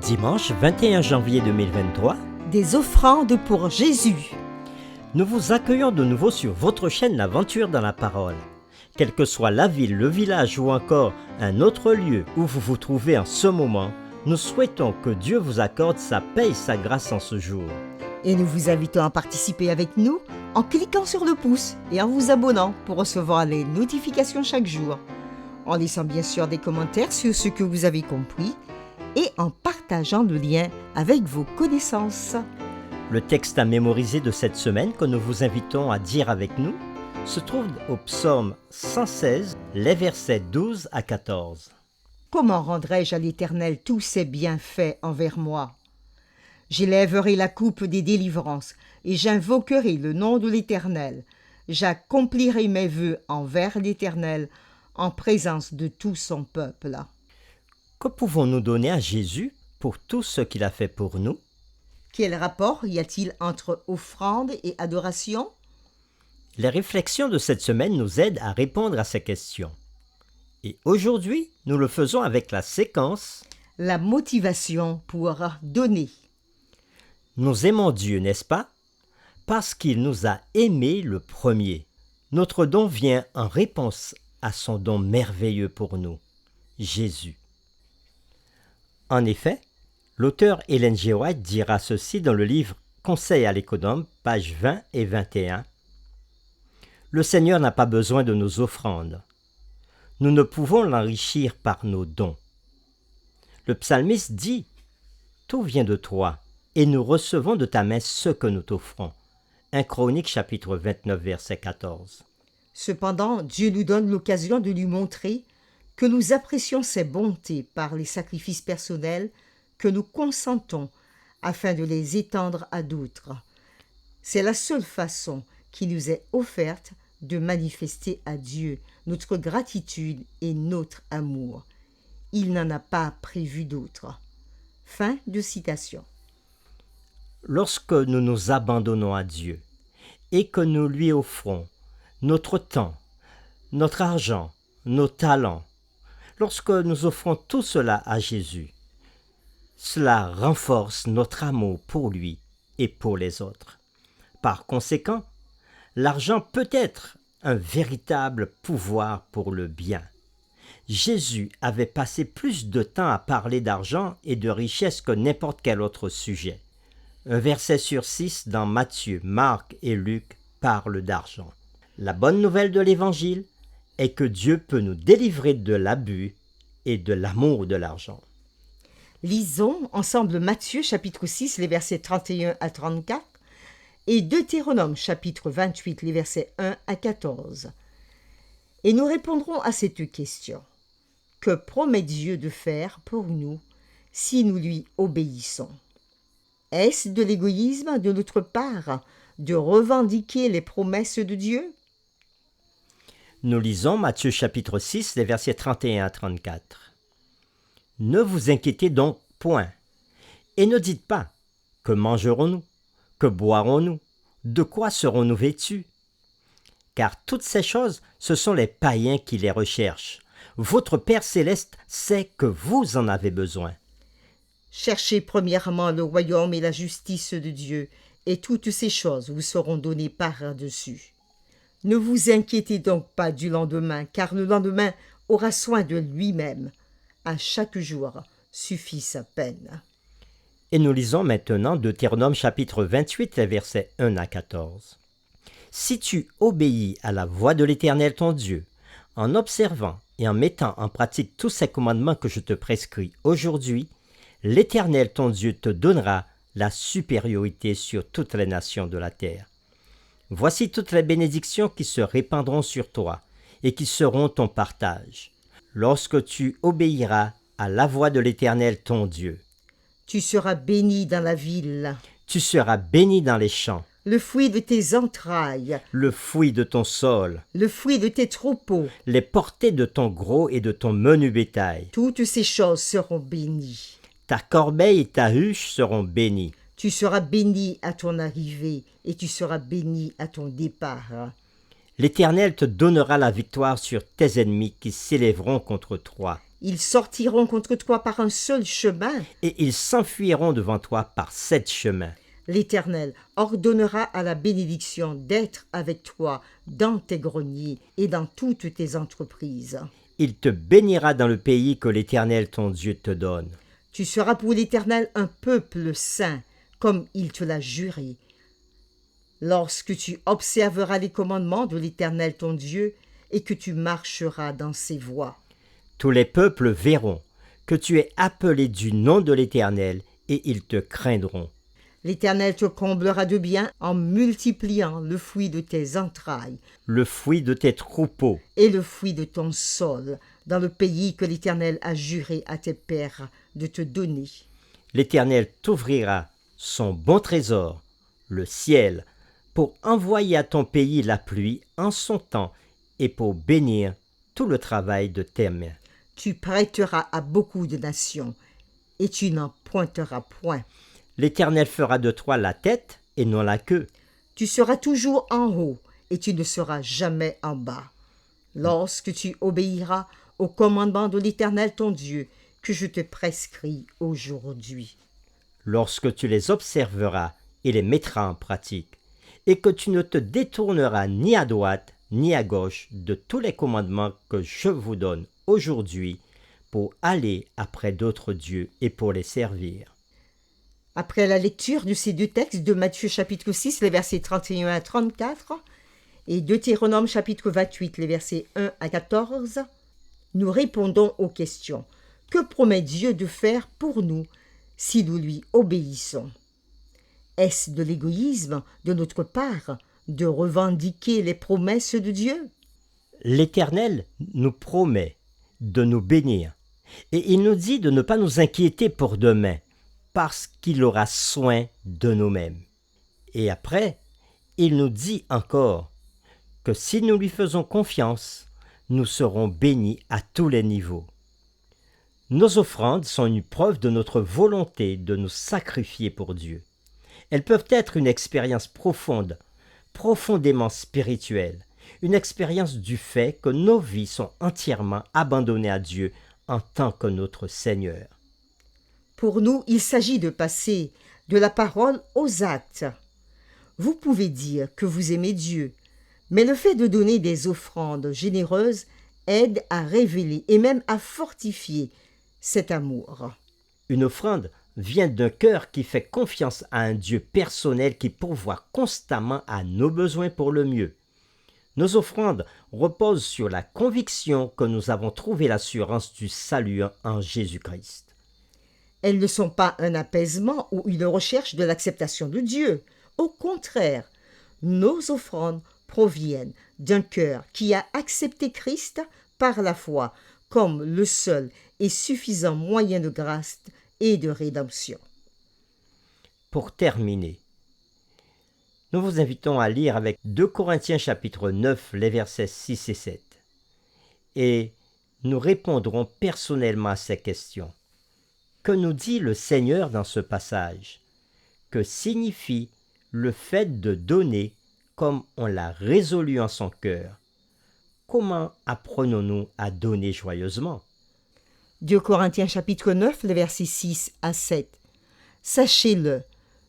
Dimanche 21 janvier 2023, des offrandes pour Jésus. nous vous accueillons de nouveau sur votre chaîne L'Aventure dans la Parole. Quelle que soit la ville, le village ou encore un autre lieu où vous vous trouvez en ce moment, nous souhaitons que Dieu vous accorde sa paix et sa grâce en ce jour. Et nous vous invitons à participer avec nous en cliquant sur le pouce et en vous abonnant pour recevoir les notifications chaque jour. En laissant bien sûr des commentaires sur ce que vous avez compris et en partageant le lien avec vos connaissances. Le texte à mémoriser de cette semaine que nous vous invitons à dire avec nous se trouve au psaume 116, les versets 12 à 14. Comment rendrai-je à l'Éternel tous ses bienfaits envers moi? J'élèverai la coupe des délivrances et j'invoquerai le nom de l'Éternel. J'accomplirai mes vœux envers l'Éternel en présence de tout son peuple. Que pouvons-nous donner à Jésus pour tout ce qu'il a fait pour nous? Quel rapport y a-t-il entre offrande et adoration? Les réflexions de cette semaine nous aident à répondre à ces questions. Et aujourd'hui, nous le faisons avec la séquence La motivation pour donner. Nous aimons Dieu, n'est-ce pas? Parce qu'il nous a aimés le premier. Notre don vient en réponse à son don merveilleux pour nous, Jésus. En effet, l'auteur Ellen G. White dira ceci dans le livre Conseils à l'économe, pages 20 et 21. Le Seigneur n'a pas besoin de nos offrandes. Nous ne pouvons l'enrichir par nos dons. Le psalmiste dit « Tout vient de toi, et nous recevons de ta main ce que nous t'offrons. » 1 Chroniques chapitre 29, verset 14. Cependant, Dieu nous donne l'occasion de lui montrer que nous apprécions ses bontés par les sacrifices personnels que nous consentons afin de les étendre à d'autres. C'est la seule façon qui nous est offerte de manifester à Dieu notre gratitude et notre amour. Il n'en a pas prévu d'autre. Fin de citation. Lorsque nous nous abandonnons à Dieu et que nous lui offrons notre temps, notre argent, nos talents, lorsque nous offrons tout cela à Jésus, cela renforce notre amour pour lui et pour les autres. Par conséquent, l'argent peut être un véritable pouvoir pour le bien. Jésus avait passé plus de temps à parler d'argent et de richesse que n'importe quel autre sujet. Un verset sur 6 dans Matthieu, Marc et Luc parle d'argent. La bonne nouvelle de l'Évangile est que Dieu peut nous délivrer de l'abus et de l'amour de l'argent. Lisons ensemble Matthieu chapitre 6, les versets 31 à 34 et Deutéronome chapitre 28, les versets 1 à 14. Et nous répondrons à cette question. Que promet Dieu de faire pour nous si nous lui obéissons? Est-ce de l'égoïsme de notre part de revendiquer les promesses de Dieu? Nous lisons Matthieu chapitre 6, les versets 31 à 34. Ne vous inquiétez donc point, et ne dites pas, que mangerons-nous, que boirons-nous, de quoi serons-nous vêtus? Car toutes ces choses, ce sont les païens qui les recherchent. Votre Père céleste sait que vous en avez besoin. Cherchez premièrement le royaume et la justice de Dieu, et toutes ces choses vous seront données par-dessus. Ne vous inquiétez donc pas du lendemain, car le lendemain aura soin de lui-même. À chaque jour suffit sa peine. Et nous lisons maintenant Deutéronome chapitre 28, les versets 1 à 14. Si tu obéis à la voix de l'Éternel ton Dieu, en observant et en mettant en pratique tous ces commandements que je te prescris aujourd'hui, l'Éternel ton Dieu te donnera la supériorité sur toutes les nations de la terre. Voici toutes les bénédictions qui se répandront sur toi et qui seront ton partage, lorsque tu obéiras à la voix de l'Éternel ton Dieu. Tu seras béni dans la ville, Tu seras béni dans les champs, le fruit de tes entrailles, le fruit de ton sol, le fruit de tes troupeaux. les portées de ton gros et de ton menu bétail. Toutes ces choses seront bénies. Ta corbeille et ta huche seront bénies. Tu seras béni à ton arrivée et tu seras béni à ton départ. L'Éternel te donnera la victoire sur tes ennemis qui s'élèveront contre toi. Ils sortiront contre toi par un seul chemin. et ils s'enfuiront devant toi par 7 chemins. L'Éternel ordonnera à la bénédiction d'être avec toi dans tes greniers et dans toutes tes entreprises. Il te bénira dans le pays que l'Éternel ton Dieu te donne. Tu seras pour l'Éternel un peuple saint, comme il te l'a juré. Lorsque tu observeras les commandements de l'Éternel ton Dieu et que tu marcheras dans ses voies. Tous les peuples verront que tu es appelé du nom de l'Éternel et ils te craindront. L'Éternel te comblera de bien en multipliant le fruit de tes entrailles Le fruit de tes troupeaux et le fruit de ton sol dans le pays que l'Éternel a juré à tes pères de te donner. l'Éternel t'ouvrira son bon trésor, le ciel, pour envoyer à ton pays la pluie en son temps et pour bénir tout le travail de tes mains. Tu prêteras à beaucoup de nations et tu n'en pointeras point. L'Éternel fera de toi la tête et non la queue. Tu seras toujours en haut et tu ne seras jamais en bas. Lorsque tu obéiras aux commandements de l'Éternel ton Dieu que je te prescris aujourd'hui. Lorsque tu les observeras et les mettras en pratique, et que tu ne te détourneras ni à droite ni à gauche de tous les commandements que je vous donne aujourd'hui pour aller après d'autres dieux et pour les servir. Après la lecture de ces deux textes de Matthieu chapitre 6, les versets 31 à 34, et Deutéronome chapitre 28, les versets 1 à 14, nous répondons aux questions. Que promet Dieu de faire pour nous si nous lui obéissons? Est-ce de l'égoïsme de notre part de revendiquer les promesses de Dieu? L'Éternel nous promet de nous bénir, et il nous dit de ne pas nous inquiéter pour demain, parce qu'il aura soin de nous-mêmes. Et après, il nous dit encore que si nous lui faisons confiance, nous serons bénis à tous les niveaux. Nos offrandes sont une preuve de notre volonté de nous sacrifier pour Dieu. Elles peuvent être une expérience profonde, profondément spirituelle, une expérience du fait que nos vies sont entièrement abandonnées à Dieu en tant que notre Seigneur. Pour nous, il s'agit de passer de la parole aux actes. Vous pouvez dire que vous aimez Dieu, mais le fait de donner des offrandes généreuses aide à révéler et même à fortifier cet amour. Une offrande vient d'un cœur qui fait confiance à un Dieu personnel qui pourvoit constamment à nos besoins pour le mieux. Nos offrandes reposent sur la conviction que nous avons trouvé l'assurance du salut en Jésus-Christ. Elles ne sont pas un apaisement ou une recherche de l'acceptation de Dieu. Au contraire, nos offrandes proviennent d'un cœur qui a accepté Christ par la foi comme le seul et suffisant moyen de grâce et de rédemption. Pour terminer, nous vous invitons à lire avec 2 Corinthiens chapitre 9, les versets 6 et 7. Et nous répondrons personnellement à ces questions. Que nous dit le Seigneur dans ce passage? Que signifie le fait de donner comme on l'a résolu en son cœur? Comment apprenons-nous à donner joyeusement? 2 Corinthiens chapitre 9, les versets 6 à 7. Sachez-le,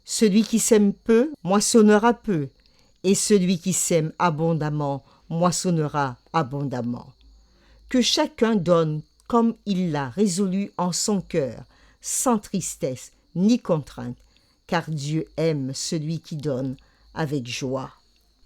celui qui sème peu moissonnera peu, et celui qui sème abondamment moissonnera abondamment. Que chacun donne comme il l'a résolu en son cœur, sans tristesse ni contrainte, car Dieu aime celui qui donne avec joie.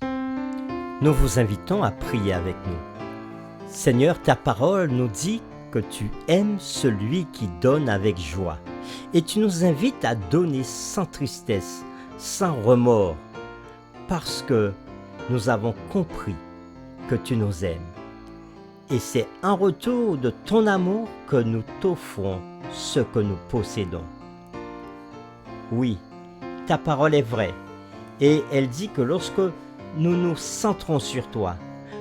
Nous vous invitons à prier avec nous. Seigneur, ta parole nous dit que tu aimes celui qui donne avec joie. Et tu nous invites à donner sans tristesse, sans remords, parce que nous avons compris que tu nous aimes. Et c'est en retour de ton amour que nous t'offrons ce que nous possédons. Oui, ta parole est vraie, et elle dit que lorsque nous nous centrons sur toi,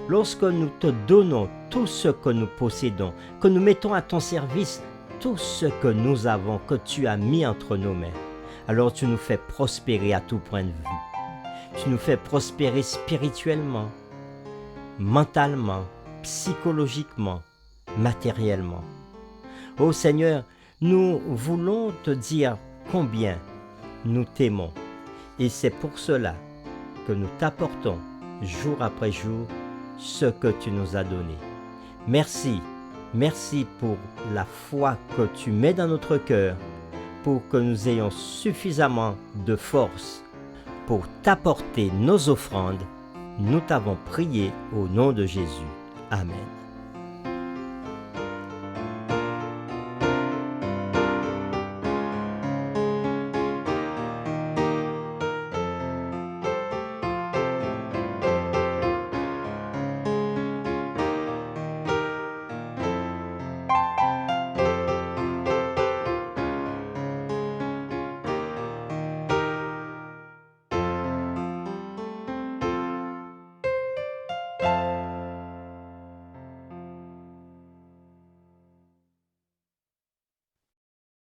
lorsque nous te donnons tout ce que nous possédons, que nous mettons à ton service tout ce que nous avons, que tu as mis entre nos mains, alors tu nous fais prospérer à tout point de vue. Tu nous fais prospérer spirituellement, mentalement, psychologiquement, matériellement. Ô Seigneur, nous voulons te dire combien nous t'aimons. Et c'est pour cela que nous t'apportons jour après jour ce que tu nous as donné. Merci, merci pour la foi que tu mets dans notre cœur pour que nous ayons suffisamment de force pour t'apporter nos offrandes. Nous t'avons prié au nom de Jésus. Amen.